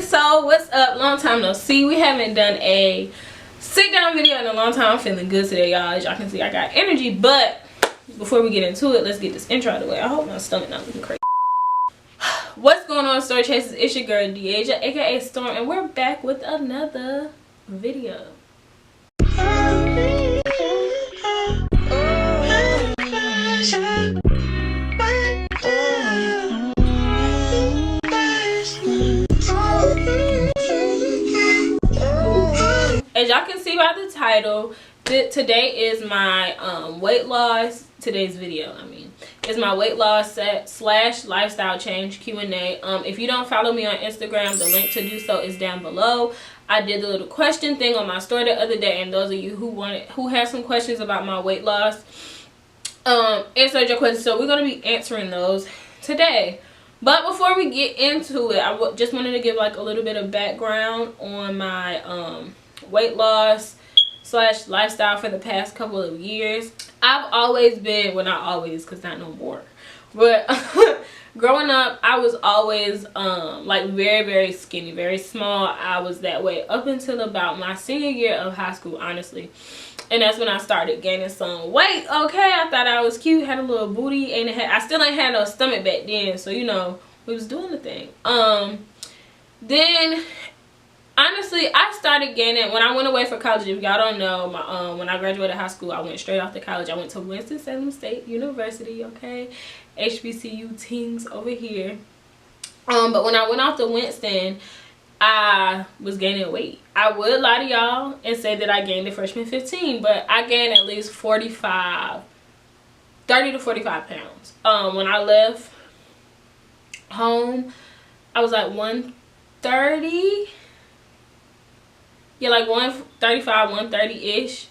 So what's up? Long time no see. We haven't done a sit down video in a long time. I'm feeling good today, y'all. As y'all can see, I got energy. But before we get into it, let's get this intro out of the way. I hope my stomach not looking crazy. What's going on, Story Chasers? It's your girl Deasia, aka Storm, and we're back with another video. As y'all can see by the title, today is my weight loss. Today's video, is my weight loss slash lifestyle change Q&A. If you don't follow me on Instagram, the link to do so is down below. I did the little question thing on my story the other day, and those of you who have some questions about my weight loss, answered your questions. So we're gonna be answering those today. But before we get into it, I just wanted to give like a little bit of background on my weight loss slash lifestyle for the past couple of years. I've always been, well, not always, because not no more, but growing up I was always like very, very skinny, very small. I was that way up until about my senior year of high school, honestly, and that's when I started gaining some weight. Okay, I thought I was cute, had a little booty, and I still ain't had no stomach back then, so you know, we was doing the thing. Then honestly, I started gaining when I went away for college. If y'all don't know, when I graduated high school, I went straight off to college. I went to Winston-Salem State University, okay? HBCU teens over here. But when I went off to Winston, I was gaining weight. I would lie to y'all and say that I gained at freshman 15, but I gained at least 30 to 45 pounds. When I left home, I was like 130. Yeah, like 135, 130-ish.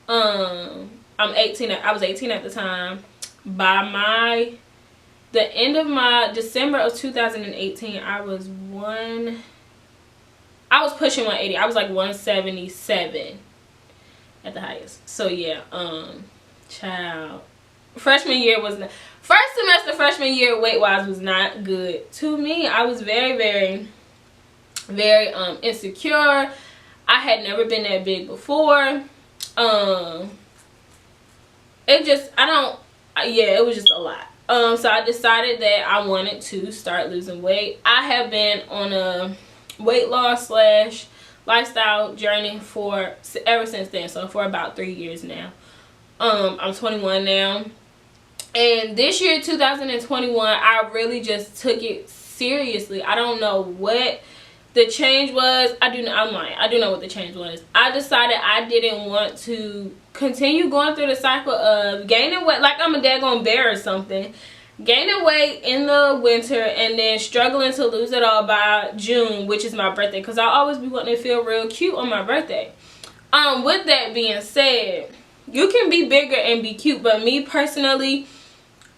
I'm 18. I was 18 at the time. By the end of my December of 2018, I was pushing 180. I was like 177 at the highest. So yeah, child. Freshman year was not, first semester freshman year weight wise was not good to me. I was very, very, very insecure. I had never been that big before. It was just a lot. So I decided that I wanted to start losing weight. I have been on a weight loss slash lifestyle journey ever since then. So for about 3 years now. I'm 21 now. And this year, 2021, I really just took it seriously. I don't know what the change was. I do know what the change was. I decided I didn't want to continue going through the cycle of gaining weight like I'm a daggone bear or something. Gaining weight in the winter and then struggling to lose it all by June, which is my birthday, because I always be wanting to feel real cute on my birthday. With that being said, you can be bigger and be cute, but me personally,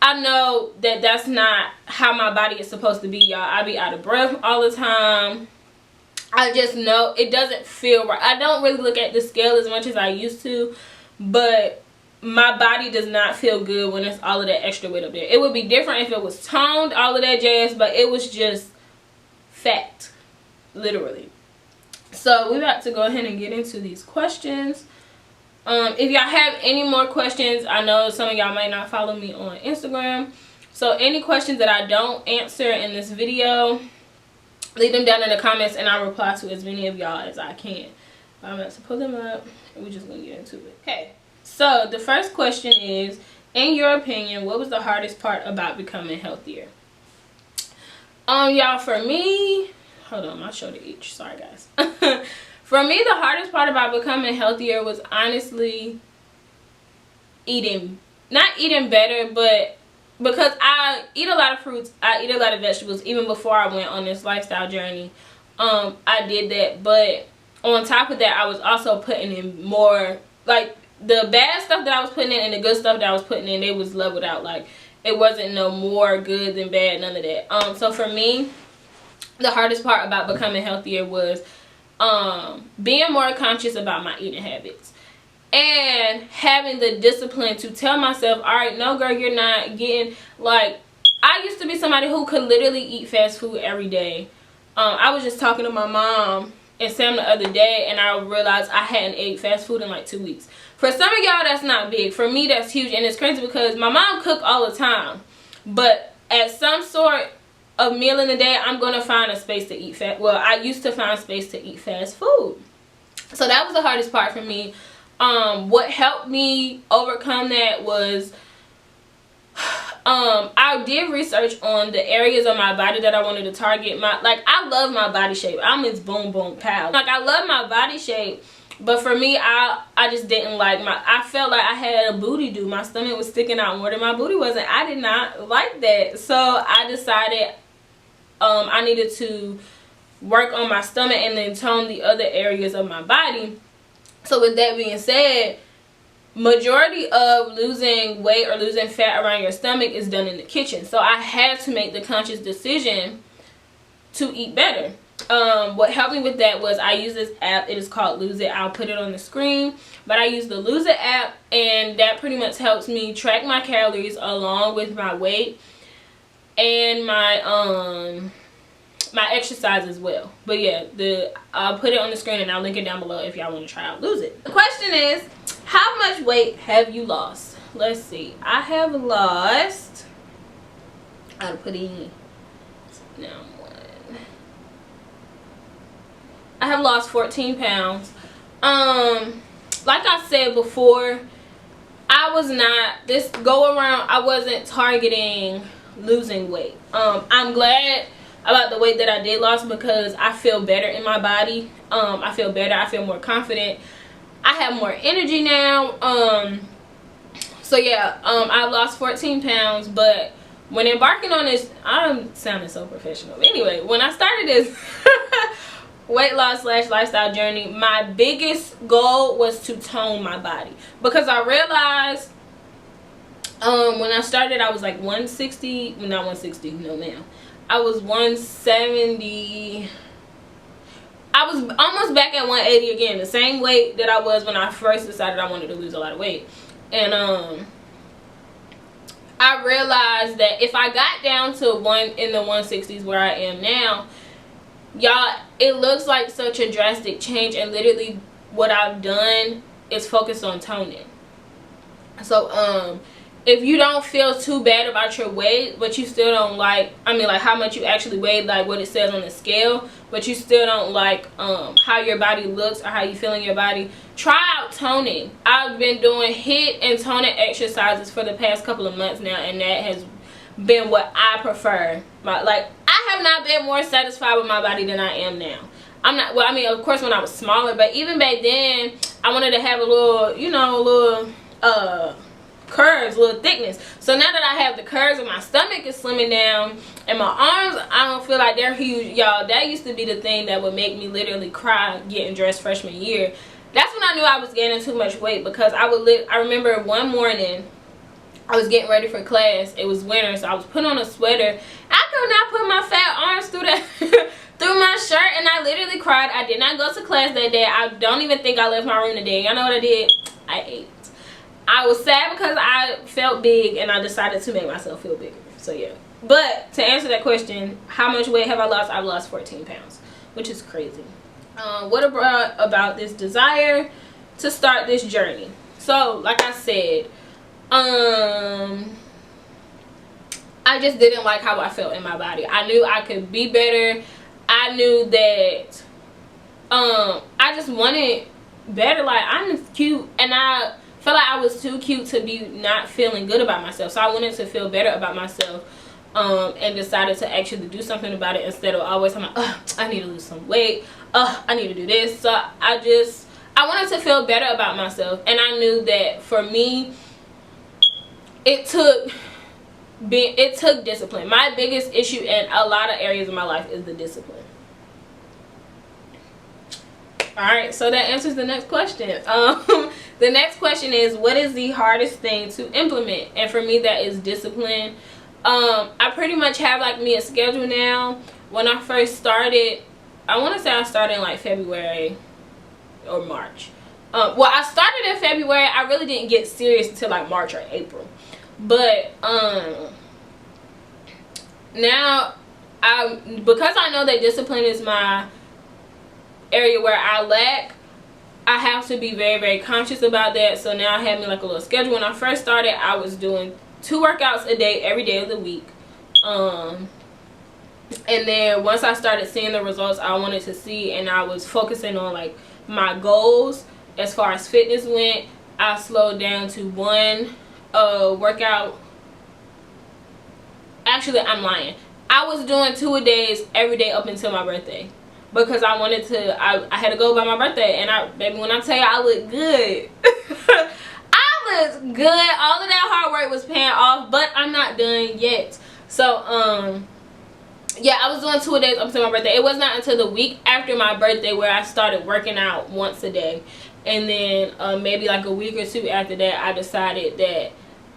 I know that that's not how my body is supposed to be, y'all. I be out of breath all the time. I just know it doesn't feel right. I don't really look at the scale as much as I used to, but my body does not feel good when it's all of that extra weight up there. It would be different if it was toned, all of that jazz, but it was just fat, literally. So we're about to go ahead and get into these questions. If y'all have any more questions, I know some of y'all might not follow me on Instagram, so any questions that I don't answer in this video, leave them down in the comments and I'll reply to as many of y'all as I can. I'm about to pull them up and we're just gonna get into it. Okay, so the first question is, in your opinion, what was the hardest part about becoming healthier? Y'all, for me, hold on, I'll show the each. Sorry guys. For me, the hardest part about becoming healthier was honestly not eating better, but because I eat a lot of fruits, I eat a lot of vegetables. Even before I went on this lifestyle journey, I did that. But on top of that, I was also putting in more, like the bad stuff that I was putting in and the good stuff that I was putting in, it was leveled out. Like it wasn't no more good than bad, none of that. So for me, the hardest part about becoming healthier was being more conscious about my eating habits. And having the discipline to tell myself, all right, no girl, you're not getting, like, I used to be somebody who could literally eat fast food every day. I was just talking to my mom and Sam the other day, and I realized I hadn't ate fast food in like 2 weeks. For some of y'all, that's not big. For me, that's huge. And it's crazy because my mom cook all the time. But at some sort of meal in the day, I'm going to find a space to eat fast. Well, I used to find space to eat fast food. So that was the hardest part for me. What helped me overcome that was I did research on the areas of my body that I wanted to target. I love my body shape. I'm this boom boom pow. Like, I love my body shape, but for me, I just didn't like I felt like I had a booty do. My stomach was sticking out more than my booty was, and I did not like that. So I decided I needed to work on my stomach and then tone the other areas of my body. So with that being said, majority of losing weight or losing fat around your stomach is done in the kitchen. So I had to make the conscious decision to eat better. What helped me with that was I use this app. It is called Lose It. I'll put it on the screen. But I use the Lose It app, and that pretty much helps me track my calories along with my weight and my my exercise as well. But yeah, I'll put it on the screen and I'll link it down below if y'all want to try out Lose It. The question is, how much weight have you lost? Let's see. I have lost, I'll put in now one. I have lost 14 pounds. Like I said before, I was not, this go around, I wasn't targeting losing weight. I'm glad about the weight that I did lose because I feel better in my body. I feel better. I feel more confident. I have more energy now. So yeah, I've lost 14 pounds, but when embarking on this, I'm sounding so professional. Anyway, when I started this weight loss / lifestyle journey, my biggest goal was to tone my body, because I realized when I started, I was like 160, not 160, no ma'am. I was 170. I was almost back at 180 again, the same weight that I was when I first decided I wanted to lose a lot of weight. And I realized that if I got down to in the 160s where I am now, y'all, it looks like such a drastic change, and literally what I've done is focus on toning. So if you don't feel too bad about your weight, but you still don't like, like how much you actually weigh, like what it says on the scale, but you still don't like how your body looks or how you feel in your body, try out toning. I've been doing HIIT and toning exercises for the past couple of months now, and that has been what I prefer. I have not been more satisfied with my body than I am now. I'm not, well, of course when I was smaller, but even back then I wanted to have a little, a little curves, a little thickness. So now that I have the curves and my stomach is slimming down and my arms, I don't feel like they're huge. Y'all, that used to be the thing that would make me literally cry getting dressed freshman year. That's when I knew I was gaining too much weight, because I remember one morning I was getting ready for class. It was winter, so I was putting on a sweater. I could not put my fat arms through that through my shirt, and I literally cried. I did not go to class that day. I don't even think I left my room today. Y'all know what I did? I ate. I was sad because I felt big, and I decided to make myself feel bigger. So yeah. But to answer that question, how much weight have I lost? I've lost 14 pounds, which is crazy. What about this desire to start this journey? So like I said, I just didn't like how I felt in my body. I knew I could be better. I knew that I just wanted better. Like, I'm cute, and I felt like I was too cute to be not feeling good about myself. So I wanted to feel better about myself, and decided to actually do something about it instead of always talking about, I need to lose some weight, I need to do this. So I wanted to feel better about myself, and I knew that for me it took discipline. My biggest issue in a lot of areas of my life is the discipline. Alright, so that answers the next question. The next question is, what is the hardest thing to implement? And for me, that is discipline. I pretty much have like me a schedule now. When I first started, I want to say I started in like February or March. Well, I started in February. I really didn't get serious until like March or April. But now because I know that discipline is my area where I lack, I have to be very, very conscious about that. So now I have me like a little schedule. When I first started, I was doing 2 workouts a day every day of the week. And then once I started seeing the results I wanted to see, and I was focusing on like my goals as far as fitness went, I slowed down to 1 workout. Actually, I'm lying. I was doing 2 a days every day up until my birthday, because I wanted to. I had to go by my birthday, and baby, when I tell you I look good, I look good. All of that hard work was paying off, but I'm not done yet. So yeah, I was doing 2 a days up until my birthday. It was not until the week after my birthday where I started working out once a day, and then maybe like a week or 2 after that, I decided that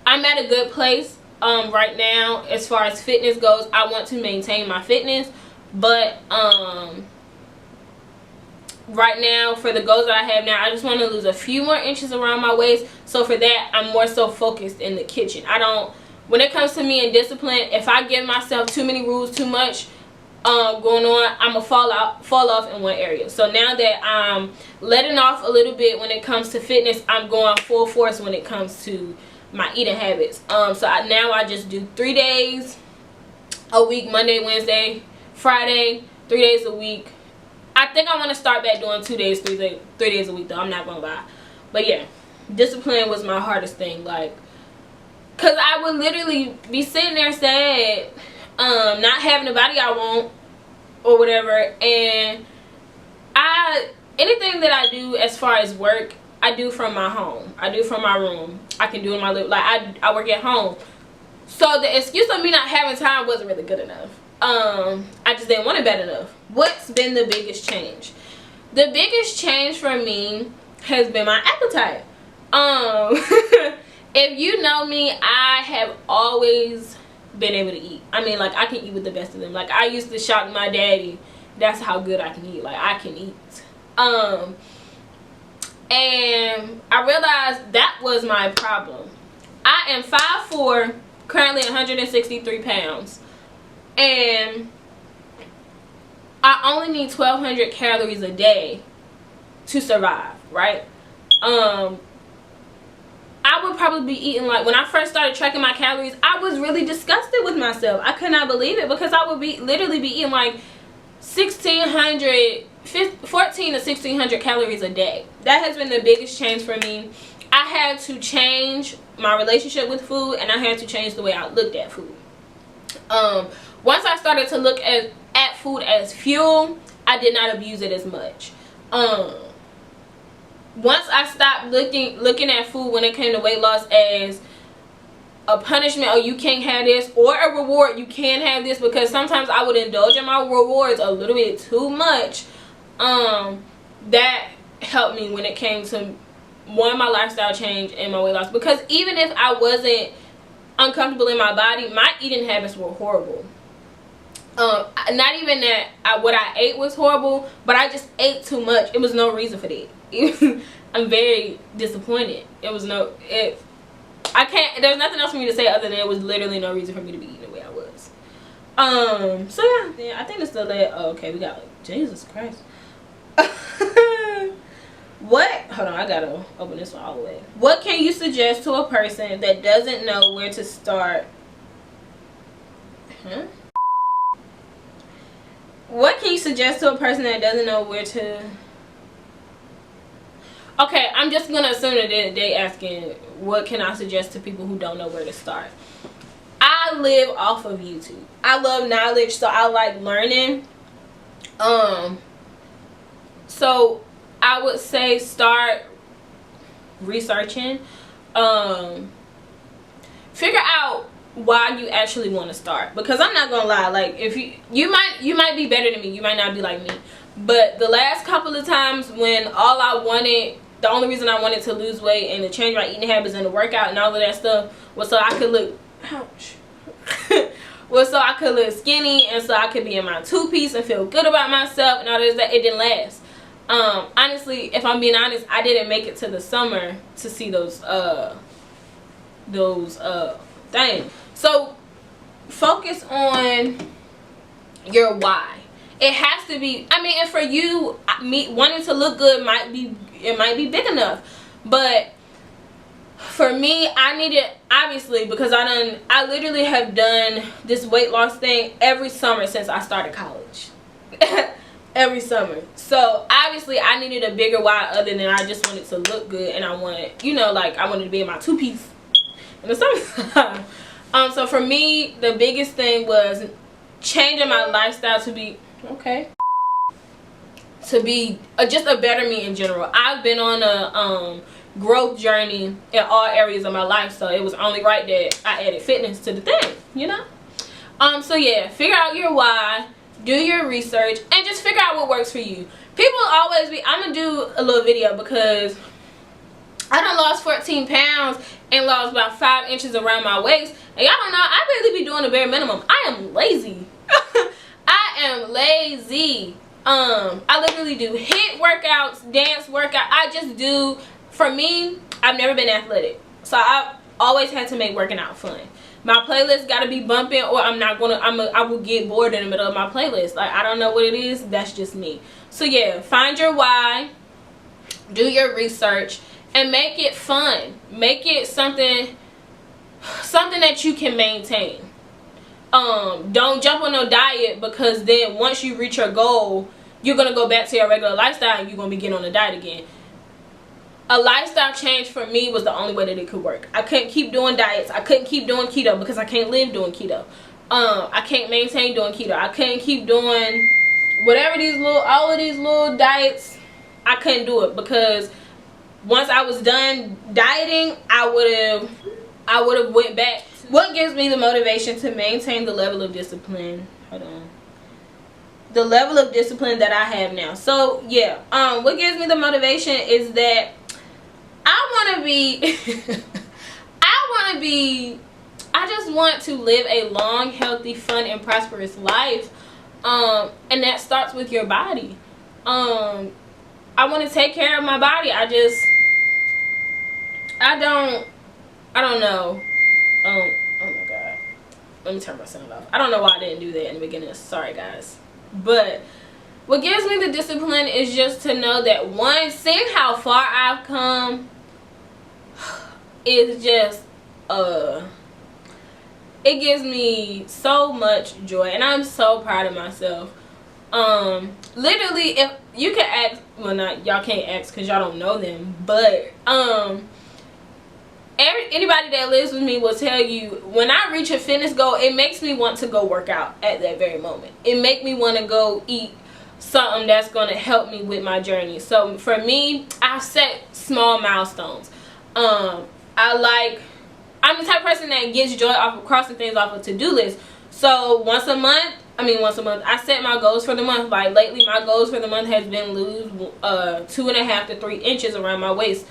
I'm at a good place. Right now, as far as fitness goes, I want to maintain my fitness, but right now, for the goals that I have now, I just want to lose a few more inches around my waist. So for that, I'm more so focused in the kitchen. When it comes to me and discipline, if I give myself too many rules, too much going on, I'm gonna fall off in one area. So now that I'm letting off a little bit when it comes to fitness, I'm going full force when it comes to my eating habits. Now I just do 3 days a week, Monday, Wednesday, Friday, 3 days a week. I think I want to start back doing 2 days, 3 days a week though. I'm not gonna lie. But yeah, discipline was my hardest thing, like, cause I would literally be sitting there sad, not having the body I want or whatever, and anything that I do as far as work, I do from my home. I do from my room. I can do in my living, like I work at home. So the excuse of me not having time wasn't really good enough. I just didn't want it bad enough. What's been the biggest change? The biggest change for me has been my appetite. If you know me, I have always been able to eat. I mean, like, I can eat with the best of them. Like, I used to shock my daddy, that's how good I can eat. Like, I can eat. And I realized that was my problem. I am 5'4", currently 163 pounds, and I only need 1,200 calories a day to survive, right? I would probably be eating, like, when I first started tracking my calories, I was really disgusted with myself. I could not believe it, because I would literally be eating like 14 to 1,600 calories a day. That has been the biggest change for me. I had to change my relationship with food, and I had to change the way I looked at food. Once I started to look at food as fuel, I did not abuse it as much. Once I stopped looking at food when it came to weight loss as a punishment, or you can't have this, or a reward, you can't have this, because sometimes I would indulge in my rewards a little bit too much. That helped me when it came to my lifestyle change and my weight loss, because even if I wasn't uncomfortable in my body, my eating habits were horrible. Not even that what I ate was horrible, but I just ate too much. It was no reason for that. I'm very disappointed. There's nothing else for me to say other than it was literally no reason for me to be eating the way I was. So yeah, I think it's the last. Oh, okay, we got, like, Jesus Christ. Hold on, I gotta open this one all the way. What can you suggest to a person that doesn't know where to start? What can you suggest to a person that doesn't know where to... Okay, I'm just gonna assume that they asking, what can I suggest to people who don't know where to start? I live off of YouTube. I love knowledge, so I like learning. So I would say start researching. Figure out why you actually want to start, because I'm not gonna lie, like, if you might be better than me, you might not be like me, but the last couple of times when the only reason I wanted to lose weight and to change my eating habits and to work out and all of that stuff was so I could look so I could look skinny, and so I could be in my 2-piece and feel good about myself and all this, that it didn't last. Honestly, if I'm being honest, I didn't make it to the summer to see those things. So focus on your why. It has to be, I mean, and for you, me wanting to look good might be big enough, but for me, I needed, obviously, because I literally have done this weight loss thing every summer since I started college. Every summer. So obviously I needed a bigger why, other than I just wanted to look good, and I wanted, you know, like, I wanted to be in my two-piece in the summertime. So for me, the biggest thing was changing my lifestyle to be just a better me in general. I've been on a growth journey in all areas of my life, so it was only right that I added fitness to the thing, you know. So yeah, figure out your why, do your research, and just figure out what works for you. People always be, I'm gonna do a little video because I done lost 14 pounds and lost about 5 inches around my waist, and y'all don't know, I really be doing the bare minimum. I am lazy. I am lazy. I literally do HIIT workouts, dance workout. I just do, for me, I've never been athletic, so I've always had to make working out fun. My playlist gotta be bumping, or I will get bored in the middle of my playlist. Like, I don't know what it is, that's just me. So yeah, find your why, do your research, and make it fun. Make it something that you can maintain. Don't jump on no diet, because then once you reach your goal, you're gonna go back to your regular lifestyle and you're gonna be getting on a diet again. A lifestyle change for me was the only way that it could work. I couldn't keep doing diets. I couldn't keep doing keto because I can't live doing keto. I can't maintain doing keto. I couldn't keep doing whatever all of these little diets. I couldn't do it, because once I was done dieting, I would have went back. What gives me the motivation to maintain the level of discipline? Hold on. The level of discipline that I have now. So yeah, what gives me the motivation is that I want to be I just want to live a long, healthy, fun, and prosperous life, and that starts with your body. I want to take care of my body. I don't know. Oh my god, let me turn my sound off. I don't know why I didn't do that in the beginning. Sorry guys. But what gives me the discipline is just to know that, one, seeing how far I've come is just it gives me so much joy, and I'm so proud of myself. Literally, if you can ask, well, not y'all can't ask because y'all don't know them, but anybody that lives with me will tell you, when I reach a fitness goal, it makes me want to go work out at that very moment. It makes me want to go eat something that's going to help me with my journey. So for me, I've set small milestones. I'm the type of person that gets joy off of crossing things off a to-do list. So once a month, I set my goals for the month. Like lately, my goals for the month has been lose 2.5 to 3 inches around my waist.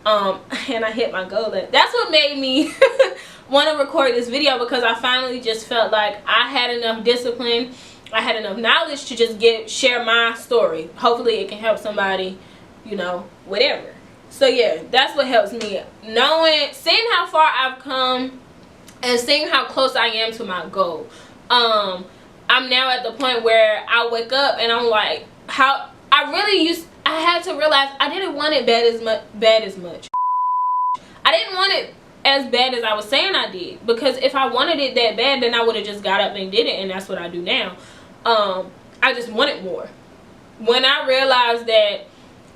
And I hit my goal. That's what made me want to record this video, because I finally just felt like I had enough discipline, I had enough knowledge to just share my story. Hopefully it can help somebody, you know, whatever. So yeah, that's what helps me, seeing how far I've come and seeing how close I am to my goal. I'm now at the point where I wake up and I'm like, I had to realize I didn't want it bad as much. I didn't want it as bad as I was saying I did, because if I wanted it that bad, then I would have just got up and did it, and that's what I do now. I just wanted more. When I realized that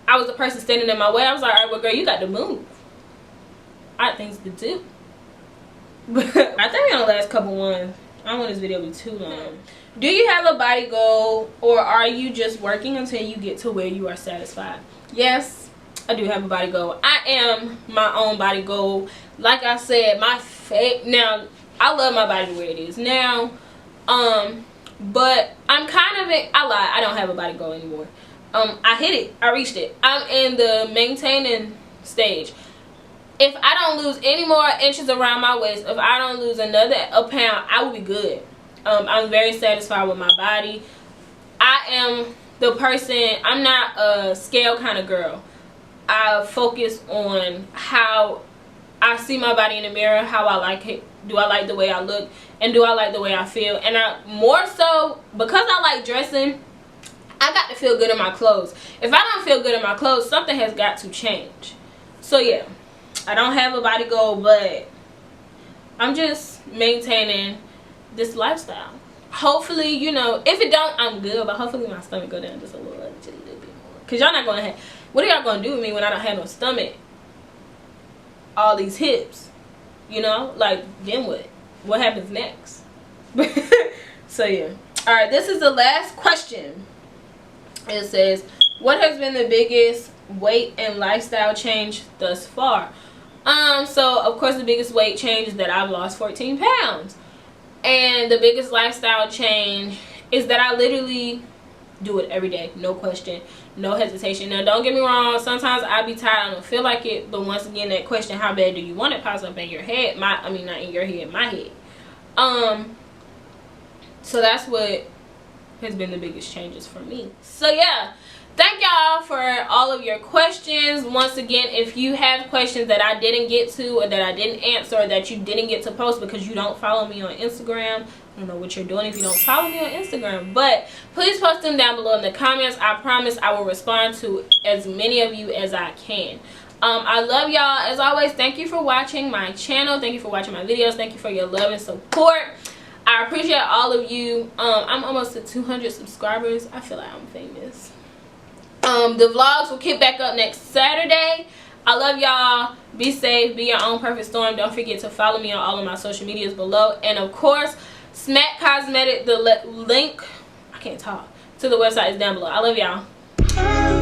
I was the person standing in my way, I was like, all right, well, girl, you got to move. I had things to do. But I think on the last couple ones, I don't want this video to be too long. Do you have a body goal, or are you just working until you get to where you are satisfied? Yes, I do have a body goal. I am my own body goal. Like I said, now I love my body the way it is now. But I'm kind of I lied. I don't have a body goal anymore. I hit it. I reached it. I'm in the maintaining stage. If I don't lose any more inches around my waist, if I don't lose a pound, I will be good. I'm very satisfied with my body. I am the person, I'm not a scale kind of girl. I focus on how I see my body in the mirror, how I like it, Do I like the way I look? And do I like the way I feel? And I more so, because I like dressing, I got to feel good in my clothes. If I don't feel good in my clothes, something has got to change. So yeah, I don't have a body goal, but I'm just maintaining this lifestyle. Hopefully, you know, if it don't, I'm good, but hopefully my stomach go down just a little bit more. Because y'all not going to have, what are y'all going to do with me when I don't have no stomach? All these hips, you know? Like, then what? What happens next? So yeah. Alright, this is the last question. It says, what has been the biggest weight and lifestyle change thus far? So of course the biggest weight change is that I've lost 14 pounds. And the biggest lifestyle change is that I literally do it every day. No question, no hesitation. Now don't get me wrong, sometimes I be tired, I don't feel like it, but once again, that question, how bad do you want it, pops up in your head. I mean not in your head, my head. So that's what has been the biggest changes for me. So yeah, thank y'all for all of your questions. Once again, if you have questions that I didn't get to, or that I didn't answer, or that you didn't get to post because you don't follow me on Instagram, I don't know what you're doing if you don't follow me on Instagram, but please post them down below in the comments. I promise I will respond to as many of you as I can. I love y'all. As always, thank you for watching my channel. Thank you for watching my videos. Thank you for your love and support. I appreciate all of you. I'm almost at 200 subscribers. I feel like I'm famous. The vlogs will kick back up next Saturday. I love y'all. Be safe. Be your own perfect storm. Don't forget to follow me on all of my social medias below. And of course, Smack Cosmetic, the link, I can't talk, to the website is down below. I love y'all.